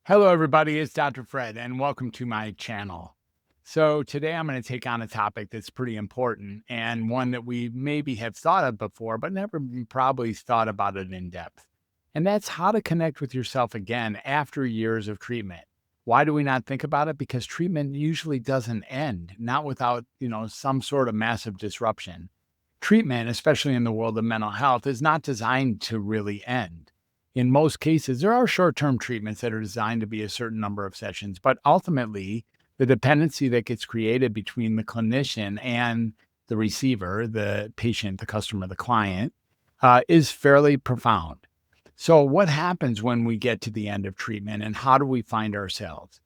Hello, everybody. It's Dr. Fred, and welcome to my channel. So, today I'm going to take on a topic that's pretty important and one that we maybe have thought of before, but never probably thought about it in depth. And that's how to connect with yourself again after years of treatment. Why do we not think about it? Because treatment usually doesn't end, not without, some sort of massive disruption. Treatment, especially in the world of mental health, is not designed to really end. In most cases, there are short term treatments that are designed to be a certain number of sessions, but ultimately, the dependency that gets created between the clinician and the receiver, the patient, the customer, the client, is fairly profound. So, what happens when we get to the end of treatment and how do we find ourselves?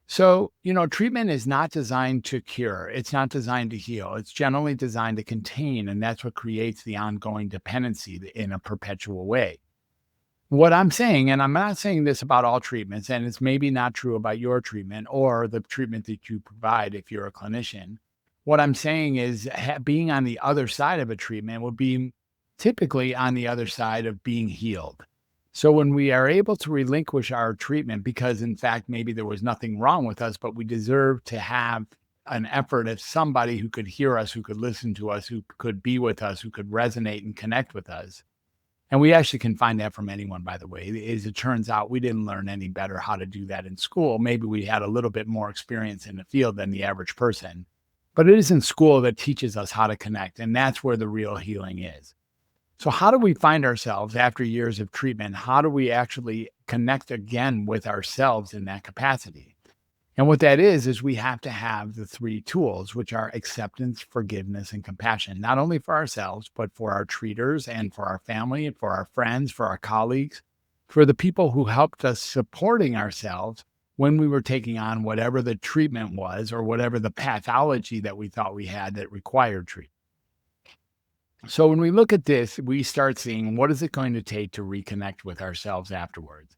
So, treatment is not designed to cure. It's not designed to heal. It's generally designed to contain. And that's what creates the ongoing dependency in a perpetual way. What I'm saying, and I'm not saying this about all treatments, and it's maybe not true about your treatment or the treatment that you provide if you're a clinician. What I'm saying is being on the other side of a treatment would be typically on the other side of being healed. So when we are able to relinquish our treatment because in fact maybe there was nothing wrong with us, but we deserve to have an effort of somebody who could hear us, who could listen to us, who could be with us, who could resonate and connect with us. And we actually can find that from anyone, by the way. As it turns out, we didn't learn any better how to do that in school. Maybe we had a little bit more experience in the field than the average person, but it is in school that teaches us how to connect. And that's where the real healing is. So, how do we find ourselves after years of treatment? How do we actually connect again with ourselves in that capacity? And what that is we have to have the three tools, which are acceptance, forgiveness, and compassion, not only for ourselves, but for our treaters and for our family and for our friends, for our colleagues, for the people who helped us supporting ourselves when we were taking on whatever the treatment was or whatever the pathology that we thought we had that required treatment. So when we look at this, we start seeing what is it going to take to reconnect with ourselves afterwards.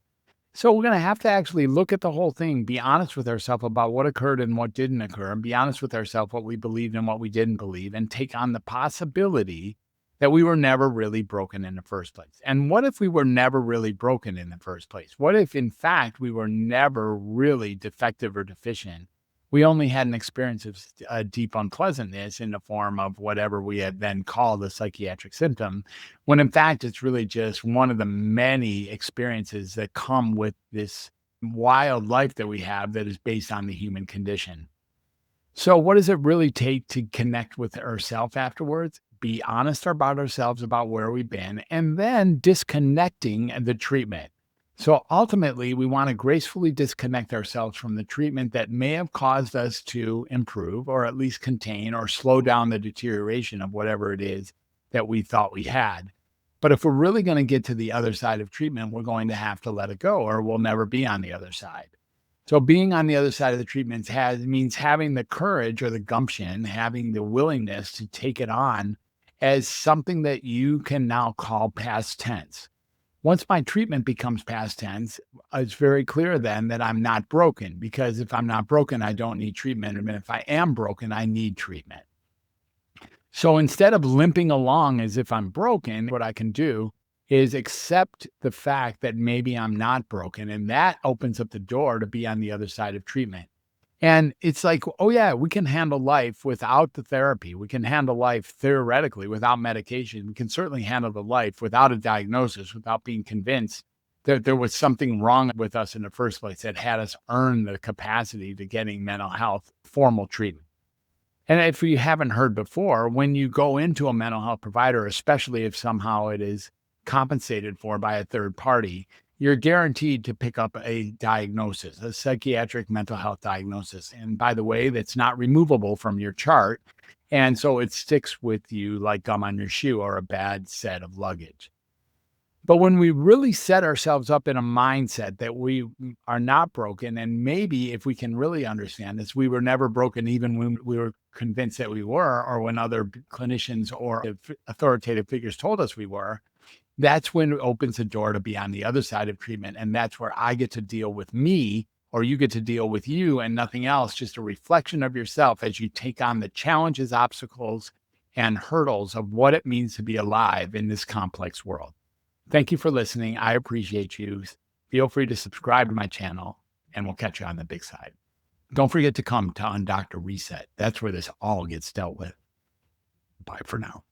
So we're going to have to actually look at the whole thing, be honest with ourselves about what occurred and what didn't occur, and be honest with ourselves what we believed and what we didn't believe, and take on the possibility that we were never really broken in the first place. And what if we were never really broken in the first place? What if, in fact, we were never really defective or deficient? We only had an experience of a deep unpleasantness in the form of whatever we had then called a psychiatric symptom, when in fact it's really just one of the many experiences that come with this wild life that we have that is based on the human condition. So, what does it really take to connect with ourselves afterwards? Be honest about ourselves about where we've been, and then disconnecting the treatment. So ultimately, we want to gracefully disconnect ourselves from the treatment that may have caused us to improve or at least contain or slow down the deterioration of whatever it is that we thought we had. But if we're really going to get to the other side of treatment, we're going to have to let it go or we'll never be on the other side. So being on the other side of the treatments means having the courage or the gumption, having the willingness to take it on as something that you can now call past tense. Once my treatment becomes past tense, it's very clear then that I'm not broken, because if I'm not broken, I don't need treatment. And if I am broken, I need treatment. So instead of limping along as if I'm broken, what I can do is accept the fact that maybe I'm not broken. And that opens up the door to be on the other side of treatment. And it's like, oh, yeah, we can handle life without the therapy. We can handle life theoretically without medication. We can certainly handle the life without a diagnosis, without being convinced that there was something wrong with us in the first place that had us earn the capacity to getting mental health formal treatment. And if you haven't heard before, when you go into a mental health provider, especially if somehow it is compensated for by a third party, you're guaranteed to pick up a diagnosis, a psychiatric mental health diagnosis. And by the way, that's not removable from your chart. And so it sticks with you like gum on your shoe or a bad set of luggage. But when we really set ourselves up in a mindset that we are not broken, and maybe if we can really understand this, we were never broken even when we were convinced that we were, or when other clinicians or authoritative figures told us we were, that's when it opens the door to be on the other side of treatment. And that's where I get to deal with me, or you get to deal with you and nothing else, just a reflection of yourself as you take on the challenges, obstacles, and hurdles of what it means to be alive in this complex world. Thank you for listening. I appreciate you. Feel free to subscribe to my channel. and we'll catch you on the big side. Don't forget to come to Undoctor Reset. That's where this all gets dealt with. Bye for now.